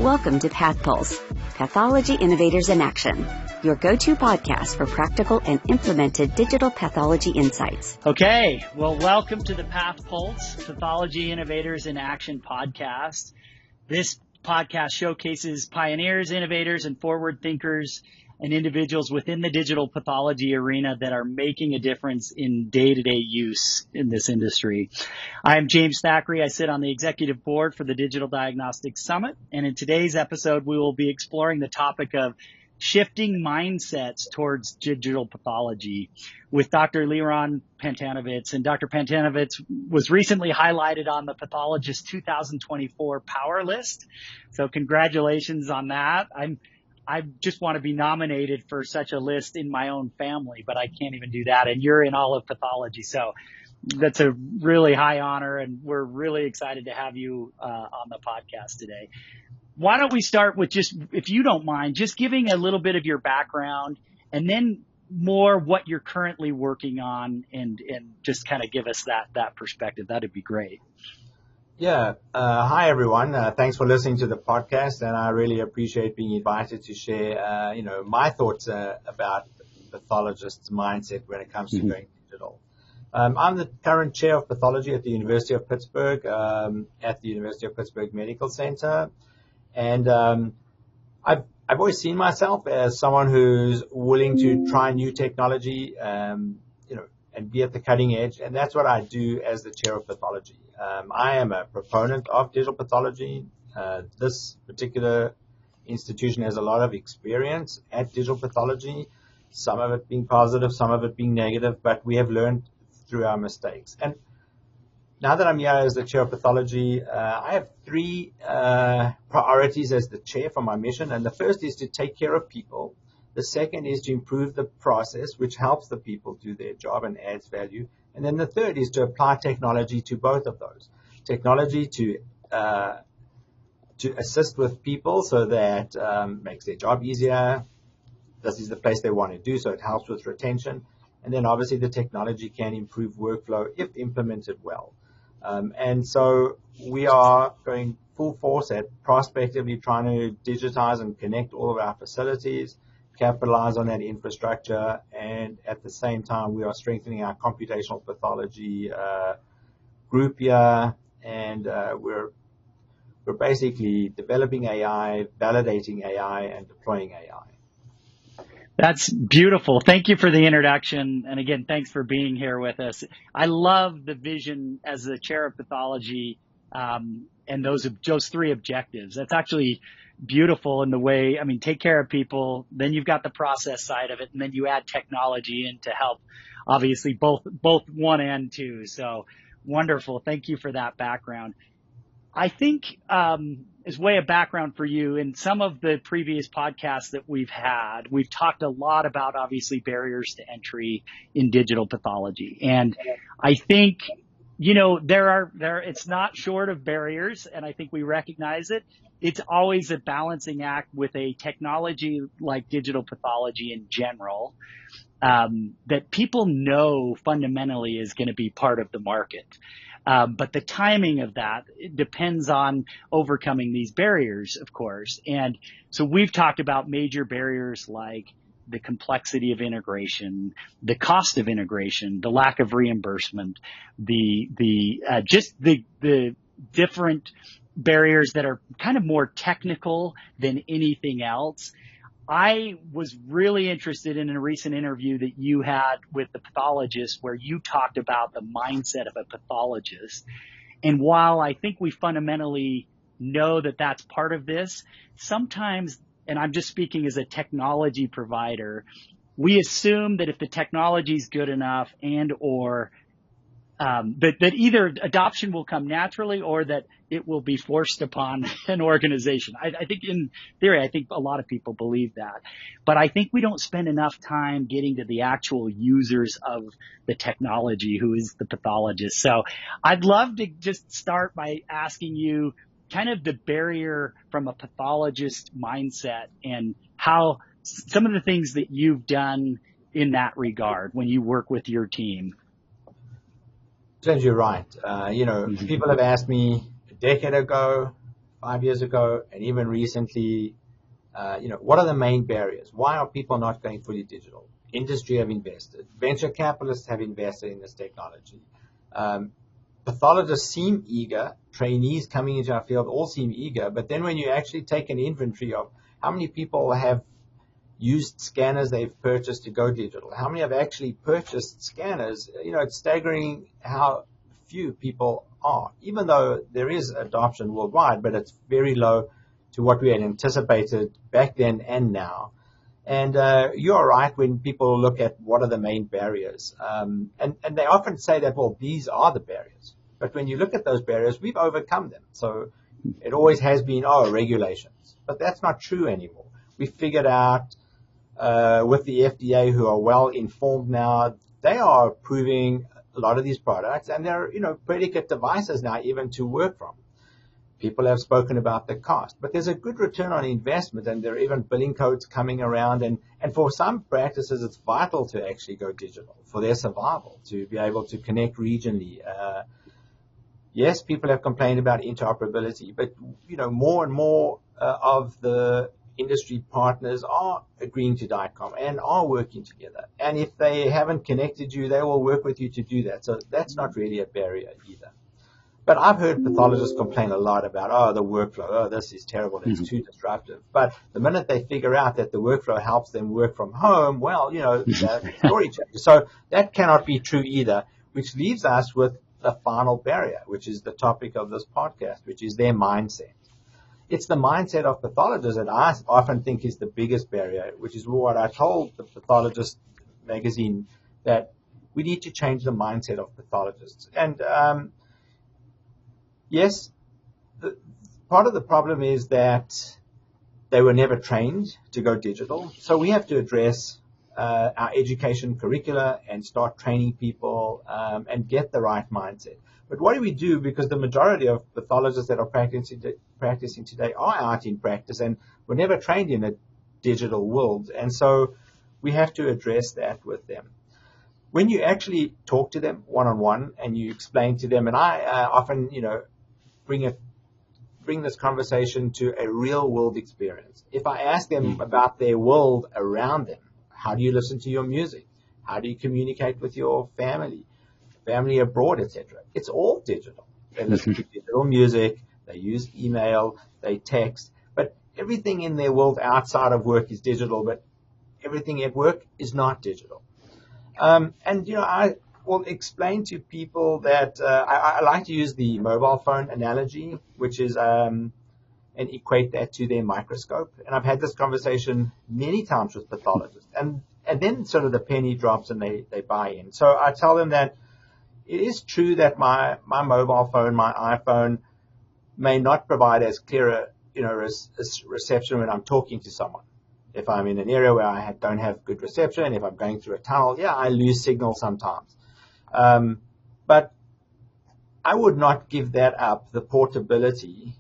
Welcome to PathPulse, Pathology Innovators in Action, your go-to podcast for practical and implemented digital pathology insights. Okay, well, welcome to the PathPulse, Pathology Innovators in Action podcast. This podcast showcases pioneers, innovators, and forward thinkers and individuals within the digital pathology arena that are making a difference in day-to-day use in this industry. I'm James Thackeray. I sit on the executive board for the Digital Diagnostics Summit. And in today's episode, we will be exploring the topic of shifting mindsets towards digital pathology with Dr. Liron Pantanowitz. And Dr. Pantanowitz was recently highlighted on the Pathologist 2024 Power List. So congratulations on that. I just want to be nominated for such a list in my own family, but I can't even do that. And you're in all of pathology. So that's a really high honor, and we're really excited to have you on the podcast today. Why don't we start with just, if you don't mind, just giving a little bit of your background and then more what you're currently working on and just kind of give us that perspective. That'd be great. Yeah. Hi, everyone. Thanks for listening to the podcast, and I really appreciate being invited to share, my thoughts about the pathologist's mindset when it comes to going digital. I'm the current chair of pathology at the University of Pittsburgh, at the University of Pittsburgh Medical Center, and I've always seen myself as someone who's willing to try new technology, and be at the cutting edge, and that's what I do as the chair of pathology. I am a proponent of digital pathology. This particular institution has a lot of experience at digital pathology, some of it being positive, some of it being negative, but we have learned through our mistakes. And now that I'm here as the chair of pathology, I have three priorities as the chair for my mission. And the first is to take care of people. The second is to improve the process, which helps the people do their job and adds value. And then the third is to apply technology to both of those. Technology to assist with people so that makes their job easier. This is the place they want to do, so it helps with retention. And then obviously the technology can improve workflow if implemented well. And so we are going full force at prospectively trying to digitize and connect all of our facilities, capitalize on that infrastructure, and at the same time, we are strengthening our computational pathology group here, and we're basically developing AI, validating AI, and deploying AI. That's beautiful. Thank you for the introduction. And again, thanks for being here with us. I love the vision as the chair of pathology and those three objectives. That's actually beautiful in the way, take care of people, then you've got the process side of it, and then you add technology in to help, obviously, both one and two. So wonderful. Thank you for that background. I think as way of background for you, in some of the previous podcasts that we've had, we've talked a lot about, obviously, barriers to entry in digital pathology. And I think, it's not short of barriers, and I think we recognize it. It's always a balancing act with a technology like digital pathology in general, that people know fundamentally is going to be part of the market. But the timing of that depends on overcoming these barriers, of course. And so we've talked about major barriers like the complexity of integration, the cost of integration, the lack of reimbursement, the different barriers that are kind of more technical than anything else. I was really interested in a recent interview that you had with the pathologist where you talked about the mindset of a pathologist. And while I think we fundamentally know that that's part of this, sometimes, and I'm just speaking as a technology provider, we assume that if the technology is good enough and or that either adoption will come naturally or that it will be forced upon an organization. I think in theory, I think a lot of people believe that. But I think we don't spend enough time getting to the actual users of the technology, who is the pathologist. So I'd love to just start by asking you kind of the barrier from a pathologist mindset and how some of the things that you've done in that regard when you work with your team. James, you're right. People have asked me a decade ago, 5 years ago, and even recently, what are the main barriers? Why are people not going fully digital? Industry have invested. Venture capitalists have invested in this technology. Pathologists seem eager. Trainees coming into our field all seem eager. But then when you actually take an inventory of how many people have used scanners they've purchased to go digital, how many have actually purchased scanners, it's staggering how few people are, even though there is adoption worldwide, but it's very low to what we had anticipated back then and now. And you're right when people look at what are the main barriers. And they often say that, well, these are the barriers. But when you look at those barriers, we've overcome them. So it always has been, regulations. But that's not true anymore. We figured out with the FDA, who are well informed now, they are approving a lot of these products, and they're, predicate devices now even to work from. People have spoken about the cost, but there's a good return on investment, and there are even billing codes coming around. And for some practices, it's vital to actually go digital for their survival, to be able to connect regionally. Yes, people have complained about interoperability, but, more and more of the industry partners are agreeing to DICOM and are working together. And if they haven't connected you, they will work with you to do that. So that's not really a barrier either. But I've heard pathologists complain a lot about, the workflow. This is terrible. It's too disruptive. But the minute they figure out that the workflow helps them work from home, the story changes. So that cannot be true either, which leaves us with the final barrier, which is the topic of this podcast, which is their mindset. It's the mindset of pathologists that I often think is the biggest barrier, which is what I told the Pathologist magazine, that we need to change the mindset of pathologists. And yes, part of the problem is that they were never trained to go digital. So we have to address our education curricula and start training people and get the right mindset. But what do we do? Because the majority of pathologists that are practicing today are out in practice and were never trained in a digital world. And so we have to address that with them. When you actually talk to them one-on-one and you explain to them, and I often, bring this conversation to a real-world experience. If I ask them about their world around them, how do you listen to your music? How do you communicate with your family abroad, etc.? It's all digital. They listen to digital music, they use email, they text, but everything in their world outside of work is digital, but everything at work is not digital. I will explain to people that I like to use the mobile phone analogy, which is and equate that to their microscope. And I've had this conversation many times with pathologists, and then sort of the penny drops and they buy in. So I tell them that it is true that my mobile phone, my iPhone, may not provide as clear a reception when I'm talking to someone. If I'm in an area where I don't have good reception, if I'm going through a tunnel, I lose signal sometimes. But I would not give that up, the portability,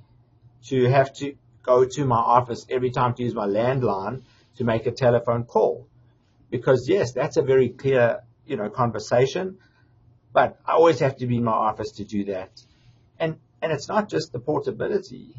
to have to go to my office every time to use my landline to make a telephone call. Because, yes, that's a very clear, conversation, but I always have to be in my office to do that. And it's not just the portability,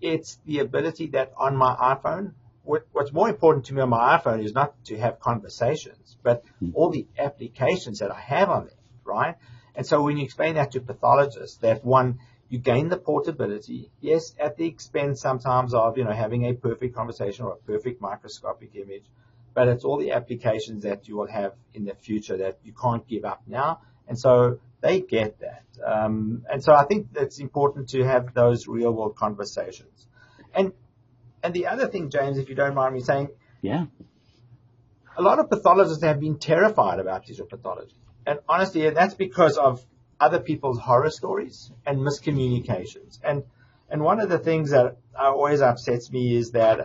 it's the ability that on my iPhone, what's more important to me on my iPhone is not to have conversations, but all the applications that I have on it, right? And so when you explain that to pathologists, that one, you gain the portability, yes, at the expense sometimes of, having a perfect conversation or a perfect microscopic image, but it's all the applications that you will have in the future that you can't give up now. And so they get that. And so I think it's important to have those real world conversations. And the other thing, James, if you don't mind me saying, a lot of pathologists have been terrified about digital pathology. And honestly, that's because of other people's horror stories and miscommunications. And one of the things that always upsets me is that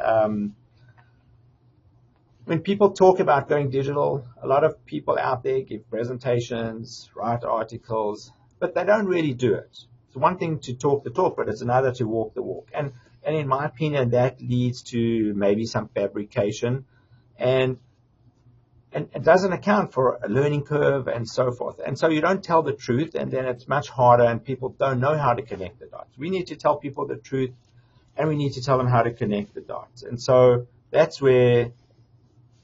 when people talk about going digital, a lot of people out there give presentations, write articles, but they don't really do it. It's one thing to talk the talk, but it's another to walk the walk. And in my opinion, that leads to maybe some fabrication and it doesn't account for a learning curve and so forth. And so you don't tell the truth, and then it's much harder and people don't know how to connect the dots. We need to tell people the truth and we need to tell them how to connect the dots. And so that's where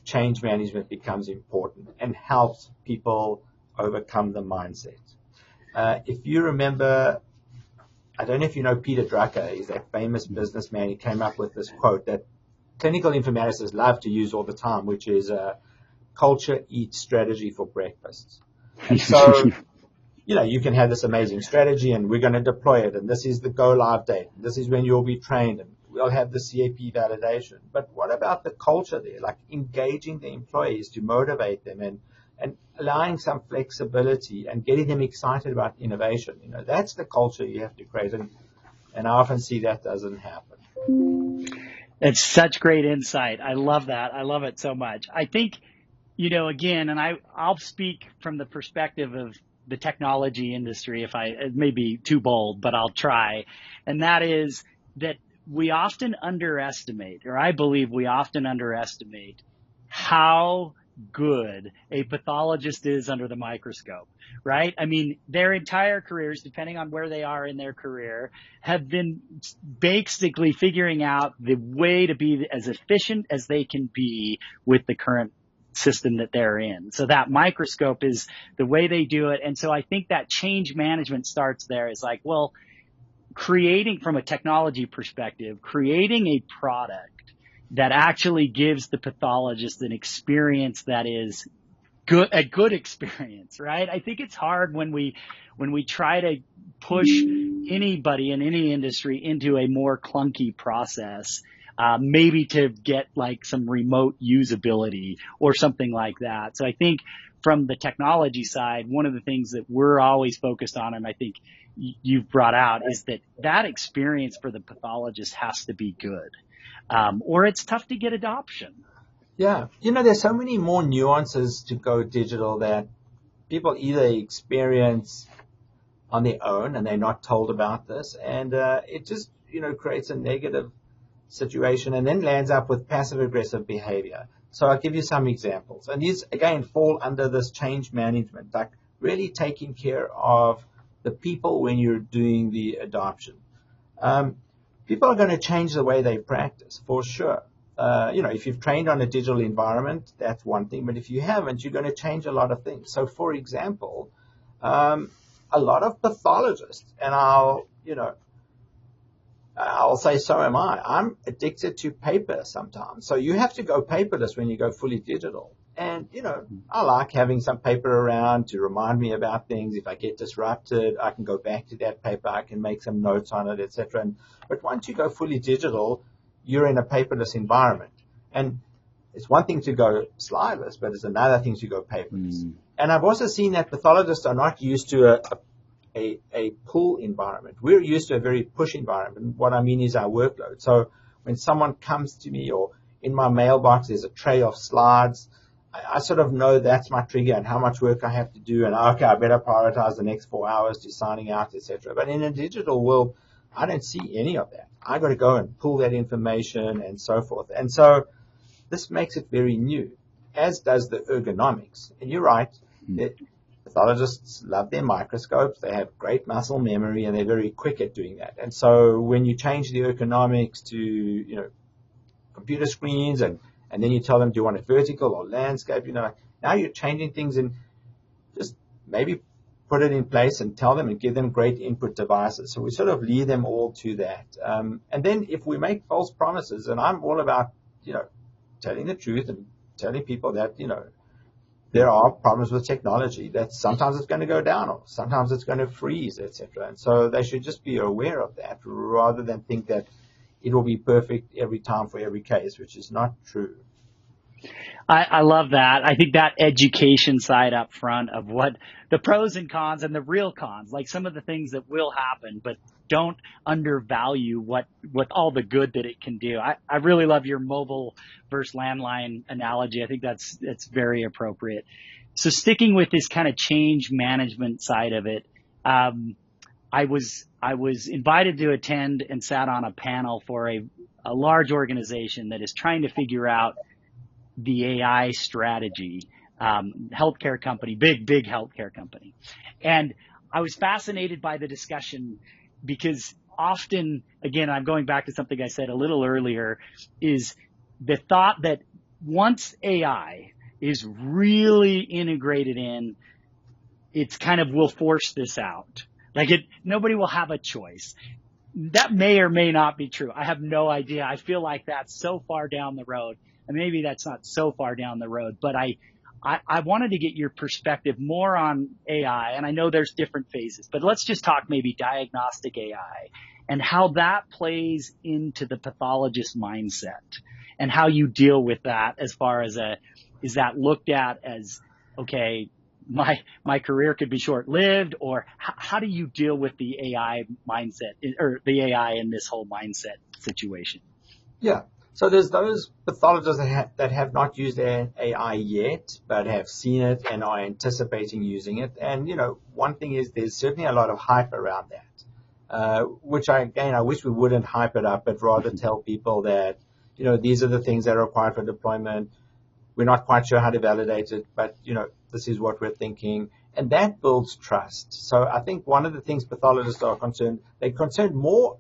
change management becomes important and helps people overcome the mindset. If you remember, I don't know if you know Peter Drucker. He's that famous businessman. He came up with this quote that clinical informaticists love to use all the time, which is culture eats strategy for breakfast. And so, you can have this amazing strategy and we're going to deploy it, and this is the go live date. This is when you'll be trained, and we'll have the CAP validation. But what about the culture there? Like engaging the employees to motivate them and allowing some flexibility and getting them excited about innovation. That's the culture you have to create. And I often see that doesn't happen. It's such great insight. I love that. I love it so much. I think, again, and I'll speak from the perspective of the technology industry, it may be too bold, but I'll try. And that is that we often underestimate, or I believe we often underestimate, how good a pathologist is under the microscope, right? I mean, their entire careers, depending on where they are in their career, have been basically figuring out the way to be as efficient as they can be with the current system that they're in. So that microscope is the way they do it. And so I think that change management starts there. Is like, well, creating from a technology perspective, creating a product that actually gives the pathologist an experience that is a good experience, right? I think it's hard when we try to push anybody in any industry into a more clunky process, maybe to get like some remote usability or something like that. So I think from the technology side, one of the things that we're always focused on, and I think you've brought out, is that experience for the pathologist has to be good. Or it's tough to get adoption. Yeah. There's so many more nuances to go digital that people either experience on their own and they're not told about this. And it just, creates a negative situation and then lands up with passive aggressive behavior. So I'll give you some examples. And these, again, fall under this change management, like really taking care of the people when you're doing the adoption. People are going to change the way they practice, for sure. If you've trained on a digital environment, that's one thing. But if you haven't, you're going to change a lot of things. So, for example, a lot of pathologists, and I'll say so am I. I'm addicted to paper sometimes. So you have to go paperless when you go fully digital. And, I like having some paper around to remind me about things. If I get disrupted, I can go back to that paper. I can make some notes on it, etc. But once you go fully digital, you're in a paperless environment. And it's one thing to go slideless, but it's another thing to go paperless. And I've also seen that pathologists are not used to a pull environment. We're used to a very push environment. What I mean is our workload. So when someone comes to me or in my mailbox, there's a tray of slides, I sort of know that's my trigger and how much work I have to do, and okay, I better prioritize the next 4 hours to signing out, etc. But in a digital world, I don't see any of that. I got to go and pull that information and so forth. And so this makes it very new, as does the ergonomics. And you're right, pathologists love their microscopes. They have great muscle memory, and they're very quick at doing that. And so when you change the ergonomics to, computer screens and then you tell them, do you want it vertical or landscape? Now you're changing things, and just maybe put it in place and tell them and give them great input devices. So we sort of lead them all to that. And then if we make false promises, and I'm all about, telling the truth and telling people that, there are problems with technology, that sometimes it's going to go down or sometimes it's going to freeze, etc. And so they should just be aware of that rather than think that it will be perfect every time for every case, which is not true. I love that. I think that education side up front of what the pros and cons and the real cons, like some of the things that will happen, but don't undervalue what all the good that it can do. I really love your mobile versus landline analogy. I think that's very appropriate. So sticking with this kind of change management side of it, I was invited to attend and sat on a panel for a large organization that is trying to figure out the AI strategy, healthcare company, big healthcare company. And I was fascinated by the discussion because often, again, I'm going back to something I said a little earlier, is the thought that once AI is really integrated in, it's kind of, we'll force this out. Like nobody will have a choice. That may or may not be true. I have no idea. I feel like that's so far down the road, and maybe that's not so far down the road, but I wanted to get your perspective more on AI, and I know there's different phases, but let's just talk maybe diagnostic AI and how that plays into the pathologist mindset and how you deal with that as far as is that looked at as, okay, my career could be short-lived, or how do you deal with the AI mindset, or the AI in this whole mindset situation? Yeah. So there's those pathologists that have not used AI yet, but have seen it and are anticipating using it. And, one thing is there's certainly a lot of hype around that, which I wish we wouldn't hype it up, but rather tell people that, these are the things that are required for deployment. We're not quite sure how to validate it, but, this is what we're thinking. And that builds trust. So I think one of the things pathologists are they're concerned more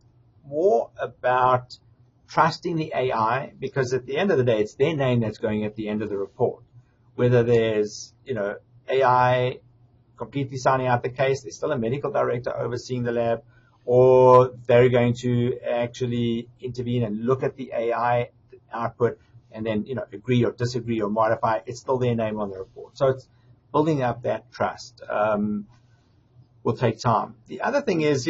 about trusting the AI, because at the end of the day, it's their name that's going at the end of the report. Whether there's, AI completely signing out the case, there's still a medical director overseeing the lab, or they're going to actually intervene and look at the AI output and then, agree or disagree or modify. It's still their name on the report. So it's building up that trust will take time. The other thing is,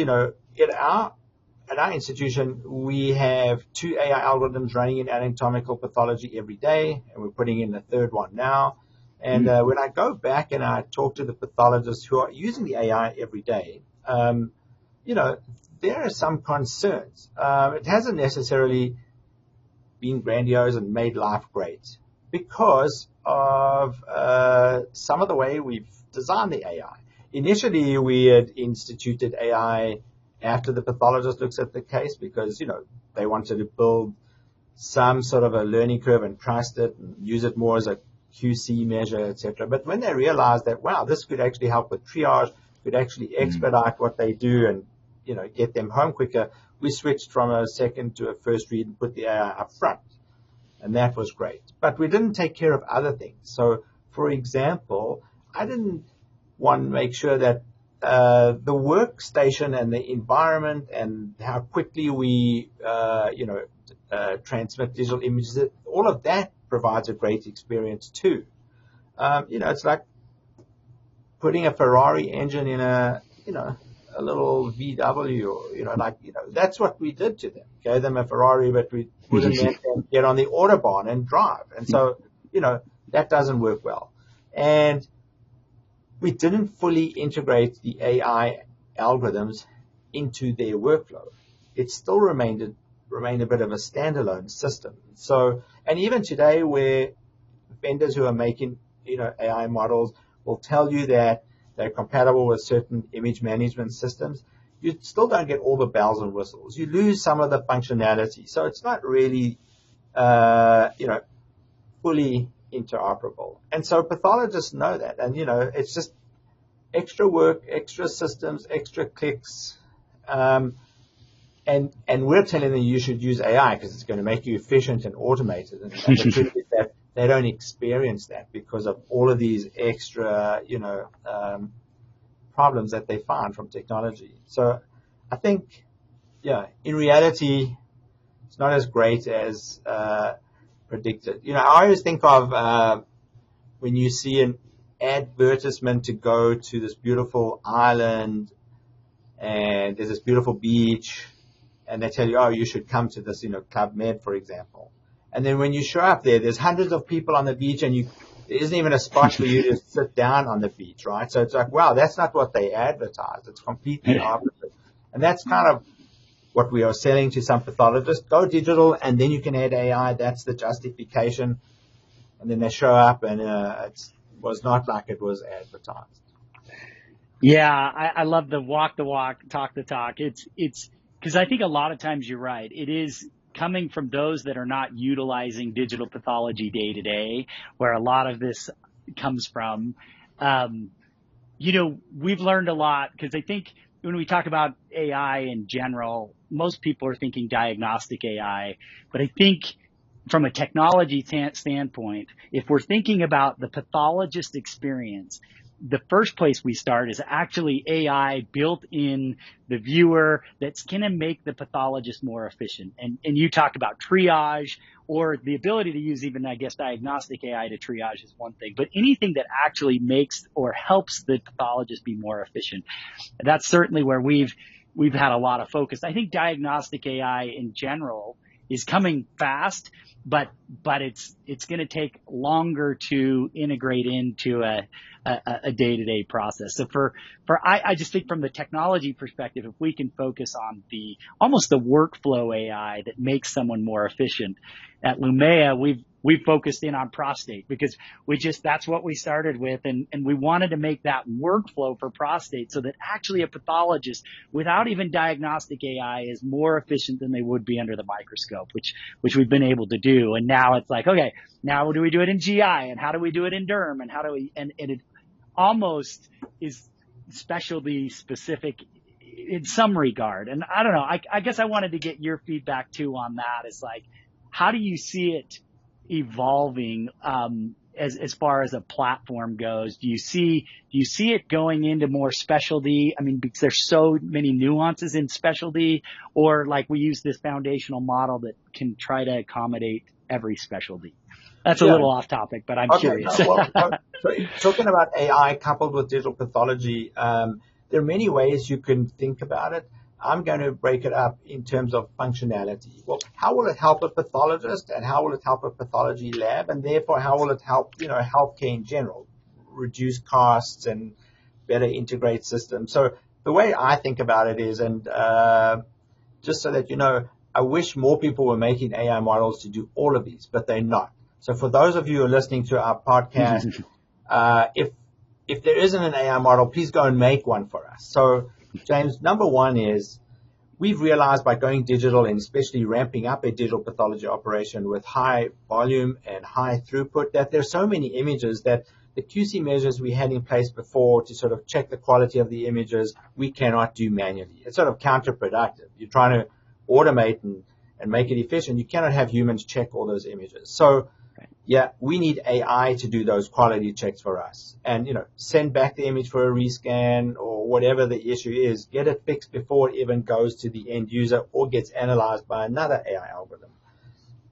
at our institution, we have 2 AI algorithms running in anatomical pathology every day, and we're putting in the third one now. And when I go back and I talk to the pathologists who are using the AI every day, there are some concerns. It hasn't necessarily been grandiose and made life great because of some of the way we've designed the AI. Initially, we had instituted AI after the pathologist looks at the case because, they wanted to build some sort of a learning curve and trust it and use it more as a QC measure, etc. But when they realized that, wow, this could actually help with triage, could actually expedite what they do and, get them home quicker, we switched from a second to a first read and put the AI up front. And that was great. But we didn't take care of other things. So, for example, I didn't want to make sure that the workstation and the environment and how quickly we, transmit digital images, all of that provides a great experience too. It's like putting a Ferrari engine in a little VW, or, that's what we did to them. Gave them a Ferrari, but we wouldn't let them get on the Autobahn and drive. And so, that doesn't work well. And we didn't fully integrate the AI algorithms into their workflow. It still remained a bit of a standalone system. So, and even today where vendors who are making, AI models will tell you that they're compatible with certain image management systems, you still don't get all the bells and whistles. You lose some of the functionality. So it's not really, fully interoperable. And so pathologists know that. And, it's just extra work, extra systems, extra clicks. And we're telling them you should use AI because it's going to make you efficient and automated. And the truth is that they don't experience that because of all of these extra, problems that they find from technology. So I think, in reality, it's not as great as predicted. I always think of when you see an advertisement to go to this beautiful island and there's this beautiful beach and they tell you, oh, you should come to this, Club Med, for example. And then when you show up there, there's hundreds of people on the beach and there isn't even a spot for you to sit down on the beach, right? So it's like, wow, that's not what they advertised. It's completely opposite. And that's kind of what we are selling to some pathologists. Go digital and then you can add AI. That's the justification. And then they show up and it was not like it was advertised. Yeah, I love the walk, talk the talk. It's because I think a lot of times you're right. It is coming from those that are not utilizing digital pathology day to day, where a lot of this comes from. We've learned a lot because I think when we talk about AI in general, most people are thinking diagnostic AI, but I think from a technology standpoint, if we're thinking about the pathologist experience, the first place we start is actually AI built in the viewer that's going to make the pathologist more efficient. And you talked about triage, or the ability to use even, I guess, diagnostic AI to triage is one thing, but anything that actually makes or helps the pathologist be more efficient. That's certainly where we've had a lot of focus. I think diagnostic AI in general is coming fast, but it's going to take longer to integrate into a day-to-day process. So I just think from the technology perspective, if we can focus on almost the workflow AI that makes someone more efficient. At Lumea, we've focused in on prostate because that's what we started with, and we wanted to make that workflow for prostate so that actually a pathologist without even diagnostic AI is more efficient than they would be under the microscope, which we've been able to do. And now it's like, okay, now do we do it in GI, and how do we do it in derm, and and it almost is specialty specific in some regard. And I don't know, I guess I wanted to get your feedback too on that. It's like, how do you see it evolving as far as a platform goes? Do you see it going into more specialty? I mean, because there's so many nuances in specialty, or like we use this foundational model that can try to accommodate every specialty. That's a little off topic, but I'm curious. So talking about AI coupled with digital pathology, there are many ways you can think about it. I'm going to break it up in terms of functionality. Well, how will it help a pathologist, and how will it help a pathology lab, and therefore how will it help, healthcare in general, reduce costs and better integrate systems? So the way I think about it is, and just so that you know, I wish more people were making AI models to do all of these, but they're not. So for those of you who are listening to our podcast, if there isn't an AI model, please go and make one for us. So James, number one is we've realized by going digital and especially ramping up a digital pathology operation with high volume and high throughput that there's so many images that the QC measures we had in place before to sort of check the quality of the images, we cannot do manually. It's sort of counterproductive. You're trying to automate and make it efficient. You cannot have humans check all those images. So yeah, we need AI to do those quality checks for us and, send back the image for a rescan or whatever the issue is, get it fixed before it even goes to the end user or gets analyzed by another AI algorithm.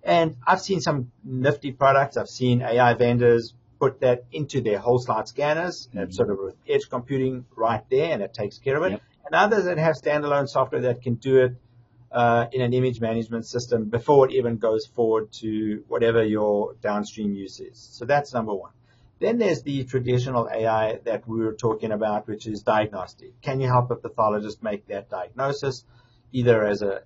And I've seen some nifty products. I've seen AI vendors put that into their whole slide scanners and sort of with edge computing right there, and it takes care of it. Yep. And others that have standalone software that can do it in an image management system before it even goes forward to whatever your downstream use is. So that's number one. Then there's the traditional AI that we were talking about, which is diagnostic. Can you help a pathologist make that diagnosis, either as a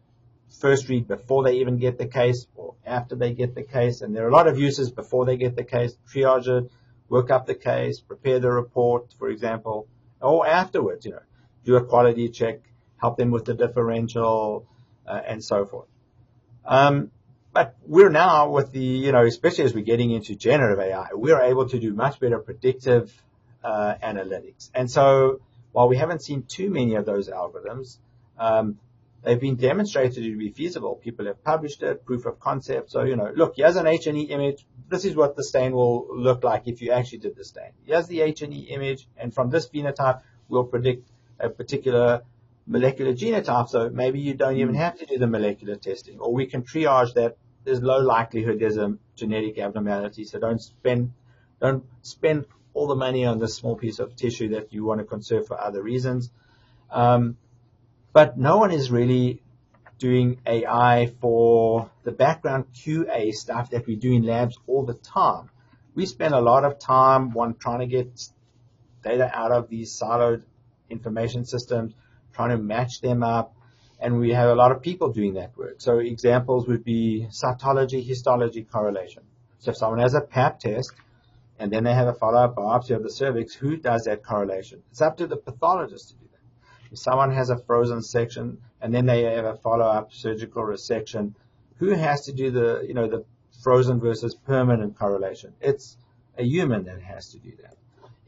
first read before they even get the case or after they get the case? And there are a lot of uses before they get the case: triage it, work up the case, prepare the report, for example, or afterwards, do a quality check, help them with the differential, and so forth. But we're now with the, especially as we're getting into generative AI, we're able to do much better predictive analytics. And so while we haven't seen too many of those algorithms, they've been demonstrated to be feasible. People have published it, proof of concept. So, look, here's an H&E image. This is what the stain will look like if you actually did the stain. Here's the H&E image, and from this phenotype, we'll predict a particular molecular genotype, so maybe you don't even have to do the molecular testing, or we can triage that there's low likelihood there's a genetic abnormality, so don't spend all the money on this small piece of tissue that you want to conserve for other reasons. But no one is really doing AI for the background QA stuff that we do in labs all the time. We spend a lot of time trying to get data out of these siloed information systems, trying to match them up, and we have a lot of people doing that work. So examples would be cytology, histology correlation. So if someone has a Pap test and then they have a follow-up biopsy of the cervix, who does that correlation? It's up to the pathologist to do that. If someone has a frozen section and then they have a follow-up surgical resection, who has to do the frozen versus permanent correlation? It's a human that has to do that.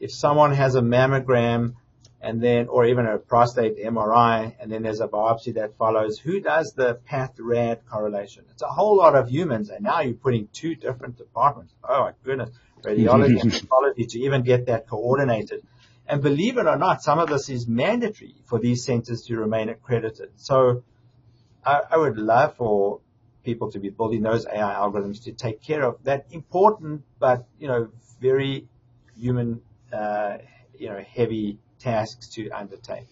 If someone has a mammogram and then, or even a prostate MRI, and then there's a biopsy that follows. Who does the path-rad correlation? It's a whole lot of humans, and now you're putting two different departments. Oh my goodness, radiology and pathology to even get that coordinated. And believe it or not, some of this is mandatory for these centers to remain accredited. So I would love for people to be building those AI algorithms to take care of that important, but, very human, heavy tasks to undertake.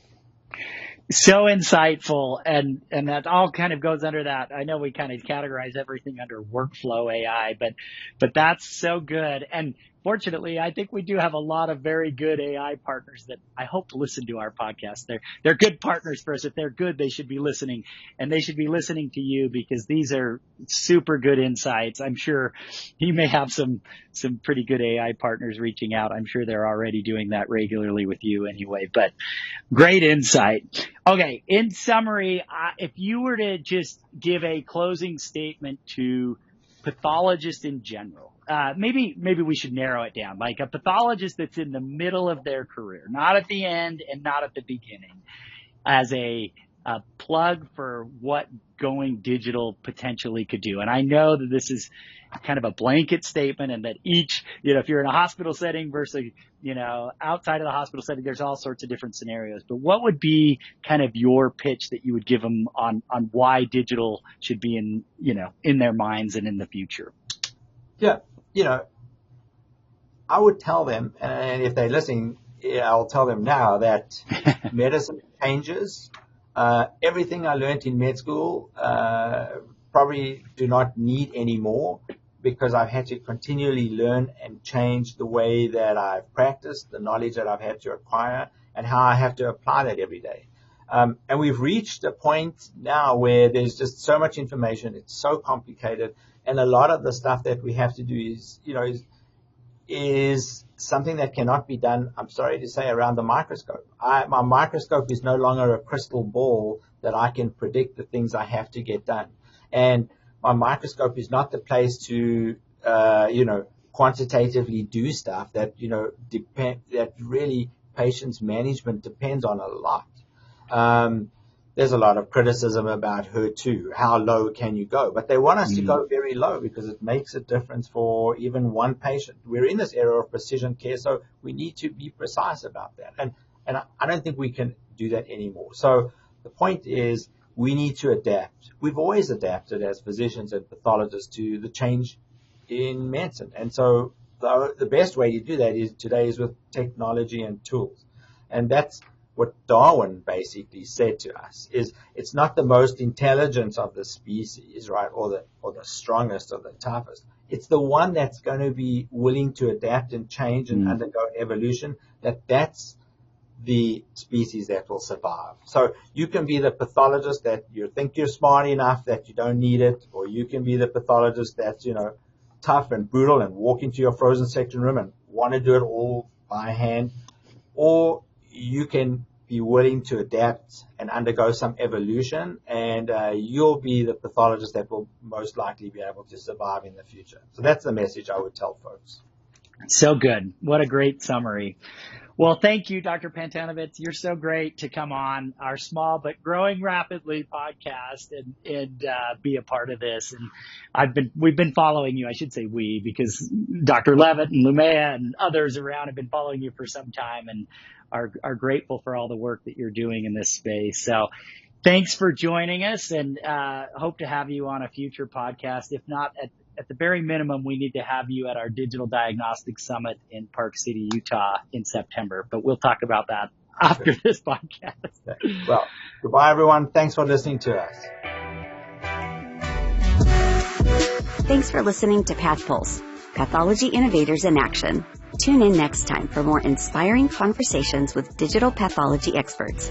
So insightful, and that all kind of goes under that. I know we kind of categorize everything under workflow AI, but that's so good. And fortunately, I think we do have a lot of very good AI partners that I hope listen to our podcast. They're good partners for us. If they're good, they should be listening, and they should be listening to you, because these are super good insights. I'm sure you may have some pretty good AI partners reaching out. I'm sure they're already doing that regularly with you anyway, but great insight. Okay. In summary, if you were to just give a closing statement to pathologists in general, maybe we should narrow it down, like a pathologist that's in the middle of their career, not at the end and not at the beginning, as a plug for what going digital potentially could do. And I know that this is kind of a blanket statement, and that each, if you're in a hospital setting versus, outside of the hospital setting, there's all sorts of different scenarios. But what would be kind of your pitch that you would give them on why digital should be in their minds and in the future? Yeah. I would tell them, and if they're listening, I'll tell them now that medicine changes. Everything I learned in med school, probably do not need anymore, because I've had to continually learn and change the way that I've practiced, the knowledge that I've had to acquire, and how I have to apply that every day. And we've reached a point now where there's just so much information. It's so complicated. And a lot of the stuff that we have to do is something that cannot be done, I'm sorry to say, around the microscope. My microscope is no longer a crystal ball that I can predict the things I have to get done. And my microscope is not the place to, quantitatively do stuff that, that really patient's management depends on a lot. There's a lot of criticism about HER2. How low can you go? But they want us to go very low, because it makes a difference for even one patient. We're in this era of precision care, so we need to be precise about that. And I don't think we can do that anymore. So the point is, we need to adapt. We've always adapted as physicians and pathologists to the change in medicine. And so the best way to do that is with technology and tools. And that's what Darwin basically said to us, is it's not the most intelligent of the species, right, or the strongest or the toughest. It's the one that's going to be willing to adapt and change and undergo evolution, that's the species that will survive. So you can be the pathologist that you think you're smart enough that you don't need it, or you can be the pathologist that's, tough and brutal and walk into your frozen section room and want to do it all by hand, or you can be willing to adapt and undergo some evolution, and you'll be the pathologist that will most likely be able to survive in the future. So that's the message I would tell folks. So good. What a great summary. Well, thank you, Dr. Pantanowitz. You're so great to come on our small but growing rapidly podcast and be a part of this. And we've been following you. I should say we, because Dr. Levitt and Lumea and others around have been following you for some time and are grateful for all the work that you're doing in this space. So thanks for joining us, and hope to have you on a future podcast. If not, at the very minimum, we need to have you at our Digital Diagnostics Summit in Park City, Utah in September. But we'll talk about that after this podcast. Well, goodbye, everyone. Thanks for listening to us. Thanks for listening to PathPulse, Pathology Innovators in Action. Tune in next time for more inspiring conversations with digital pathology experts.